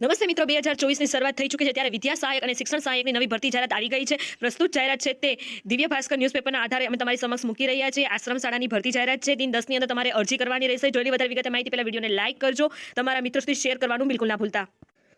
નમસ્તે મિત્રો, 2024ની શરૂઆત થઈ ચૂકી છે ત્યારે વિદ્યા સહાયક અને શિક્ષણ સહાયકની નવી ભરતી જાહેરાત આવી ગઈ છે. પ્રસ્તુત જાહેરાત છે તે દિવ્ય ભાસ્કર ન્યૂઝપેપરના આધારે અમે તમારી સમક્ષ મૂકી રહ્યા છીએ. આશ્રમ શાળાની ભરતી જાહેરાત છે. દિન 10ની અંદર તમારે અરજી કરવાની રહેશે. જોડેલી વધારે વિગતે માહિતી પહેલા વિડીયોને લાઈક કરજો, તમારા મિત્રો સુધી શેર કરવાનું બિલકુલ ના ભૂલતા.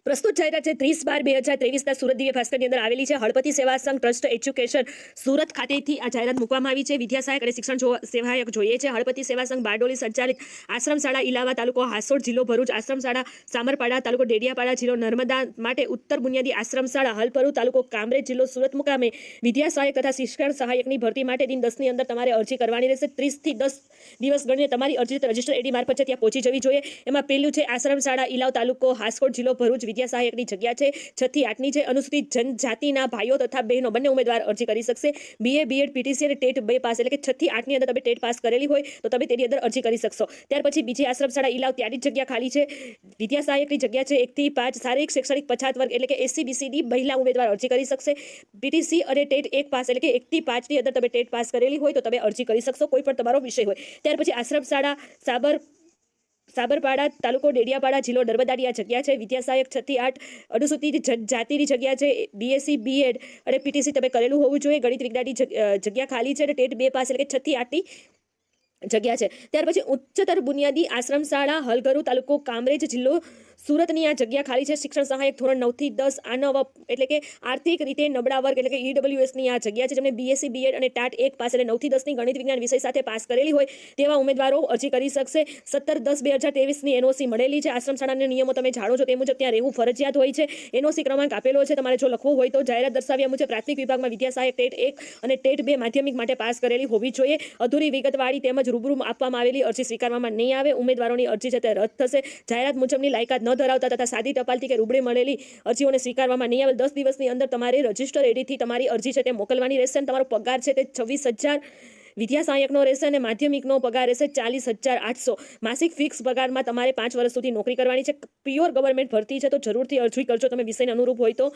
પ્રસ્તુત જાહેરાત છે 30/12/2023ના સુરત દિવ્ય ભાસ્કરની અંદર આવેલી છે. હળપતિ સેવા સંઘ ટ્રસ્ટ એજ્યુકેશન સુરત ખાતેથી આ જાહેરાત મૂકવામાં આવી છે. વિદ્યા સહાયક અને શિક્ષણ સહાયક જોઈએ છે. હળપતિ સેવા સંઘ બારડોલી સંચાલિત આશ્રમ શાળા ઇલાવા તાલુકો હાસોડ જિલ્લો ભરૂચ, આશ્રમ શાળા સામરપાડા તાલુકો ડેડિયાપાડા જિલ્લો નર્મદા માટે ઉત્તર બુનિયાદી આશ્રમ શાળા હલપરુ તાલુકો કામરેજ જિલ્લો સુરત મુકામે વિદ્યા સહાયક તથા શિક્ષણ સહાયકની ભરતી માટે દિન 10ની અંદર તમારે અરજી કરવાની રહેશે. 30 થી 10 દિવસ ગણીને તમારી અરજી રજિસ્ટર એડી મારફત છે ત્યાં પહોંચી જવી જોઈએ. એમાં પહેલું છે આશ્રમ શાળા ઇલાવ તાલુકો હાસોડ જિલ્લો ભરૂચ. વિદ્યા સહાયકની જગ્યા છે 6 થી 8ની છે. અનુસૂચિત જનજાતિના ભાઈઓ તથા બહેનો બંને ઉમેદવાર અરજી કરી શકશે. BA BEd PTC અને ટેટ 2 પાસ, એટલે કે 6 થી 8ની અંદર તમે ટેટ પાસ કરેલી હોય તો તમે તેની અંદર અરજી કરી શકશો. ત્યાર પછી બીજી આશ્રમ શાળા ઇલાવ ત્યાંની જગ્યા ખાલી છે. વિદ્યા સહાયકની જગ્યા છે 1 થી 5 શારીરિક શૈક્ષણિક પછાત વર્ગ, એટલે કે SC BCD મહિલા ઉમેદવાર અરજી કરી શકશે. PTC અને ટેટ 1 પાસ, એટલે કે 1 થી 5ની અંદર તમે ટેટ પાસ કરેલી હોય તો તમે અરજી કરી શકશો, કોઈ પણ તમારો વિષય હોય. ત્યાર પછી આશ્રમ શાળા સાબરપાડા તાલુકો ડેડિયાપાડા જિલ્લો નર્મદાની આ જગ્યા છે. વિદ્યા સહાયક 6 થી 8 અનુસૂચિત જાતિની જગ્યા છે. BSc BEd અને PTC તમે કરેલું હોવું જોઈએ. ગણિત વિજ્ઞાનની જગ્યા ખાલી છે અને ટેટ 2 પાસ, એટલે કે 6 થી 8ની જગ્યા છે. ત્યાર પછી ઉચ્ચતર બુનિયાદી આશ્રમ શાળા હલગરુ તાલુકો કામરેજ જિલ્લો સુરતની આ જગ્યા ખાલી છે. શિક્ષણ સહાયક ધોરણ 9 થી 10 આનવ, એટલે કે આર્થિક રીતે નબળા વર્ગ, એટલે કે EWSની આ જગ્યા છે. જેમને BSc BEd અને ટાટ 1 પાસ, એટલે 9 થી 10ની ગણિત વિજ્ઞાન વિષય સાથે પાસ કરેલી હોય તેવા ઉમેદવારો અરજી કરી શકશે. 17/10/2023ની NOC મળેલી છે. આશ્રમ શાળાના નિયમો તમે જાણો છો તે મુજબ ત્યાં રહેવું ફરજિયાત હોય છે. NOC ક્રમાંક આપેલો છે, તમારે જો લખવું હોય તો. જાહેરાત દર્શાવ્યા મુજબ પ્રાથમિક વિભાગમાં વિદ્યા સહાયક ટેટ 1 અને ટેટ 2 માધ્યમિક માટે પાસ કરેલી હોવી જોઈએ. અધૂરી વિગતવાળી તેમજ રૂબરૂ આપવામાં આવેલી અરજી સ્વીકારવામાં નહીં આવે. ઉમેદવારોની અરજી છે તે રદ થશે. જાહેરાત મુજબની લાયકાત ન ધરાવતા તથા સાદી ટપાલથી કે રૂબરૂ મળેલી અરજીઓને સ્વીકારવામાં નહીં આવે. 10 દિવસની અંદર તમારે રજિસ્ટર એડીથી તમારી અરજી છે તે મોકલવાની રહેશે. તમારો પગાર છે તે 26,000 વિદ્યા સહાયકનો રહેશે અને માધ્યમિકનો પગાર રહેશે 40,800. માસિક ફિક્સ પગારમાં તમારે 5 વર્ષ સુધી નોકરી કરવાની છે. પ્યોર ગવર્મેન્ટ ભરતી છે તો જરૂરથી અરજી કરજો તમે વિષયને અનુરૂપ હોય તો.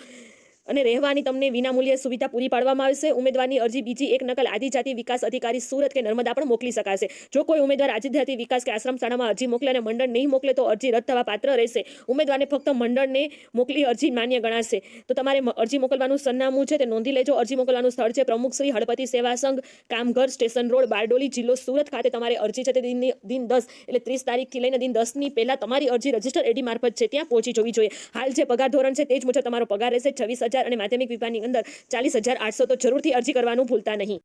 અને રહેવાની તમને વિનામૂલ્યે સુવિધા પૂરી પાડવામાં આવશે. ઉમેદવારની અરજી બીજી એક નકલ આદિજાતિ વિકાસ અધિકારી સુરત કે નર્મદા પણ મોકલી શકાશે. જો કોઈ ઉમેદવાર આદિજાતિ વિકાસ કે આશ્રમ શાળામાં અરજી મોકલે અને મંડળ નહીં મોકલે તો અરજી રદ થવા પાત્ર રહેશે. ઉમેદવારને ફક્ત મંડળને મોકલી અરજી માન્ય ગણાશે. તો તમારે અરજી મોકલવાનું સરનામું છે તે નોંધી લેજો. અરજી મોકલવાનું સ્થળ છે પ્રમુખ શ્રી હળપતિ સેવા સંઘ, કામઘર, સ્ટેશન રોડ, બારડોલી જિલ્લો સુરત ખાતે તમારે અરજી છે તે દિન 10, એટલે 30 તારીખથી લઈને દિન 10ની પહેલા તમારી અરજી રજિસ્ટર એડી મારફત છે ત્યાં પહોંચી જવી જોઈએ. હાલ જે પગાર ધોરણ છે તે જ મુજબ તમારો પગાર રહેશે 26,000 અને માધ્યમિક વિભાગની અંદર 40,800. તો જરૂરથી અરજી કરવાનું ભૂલતા નહીં.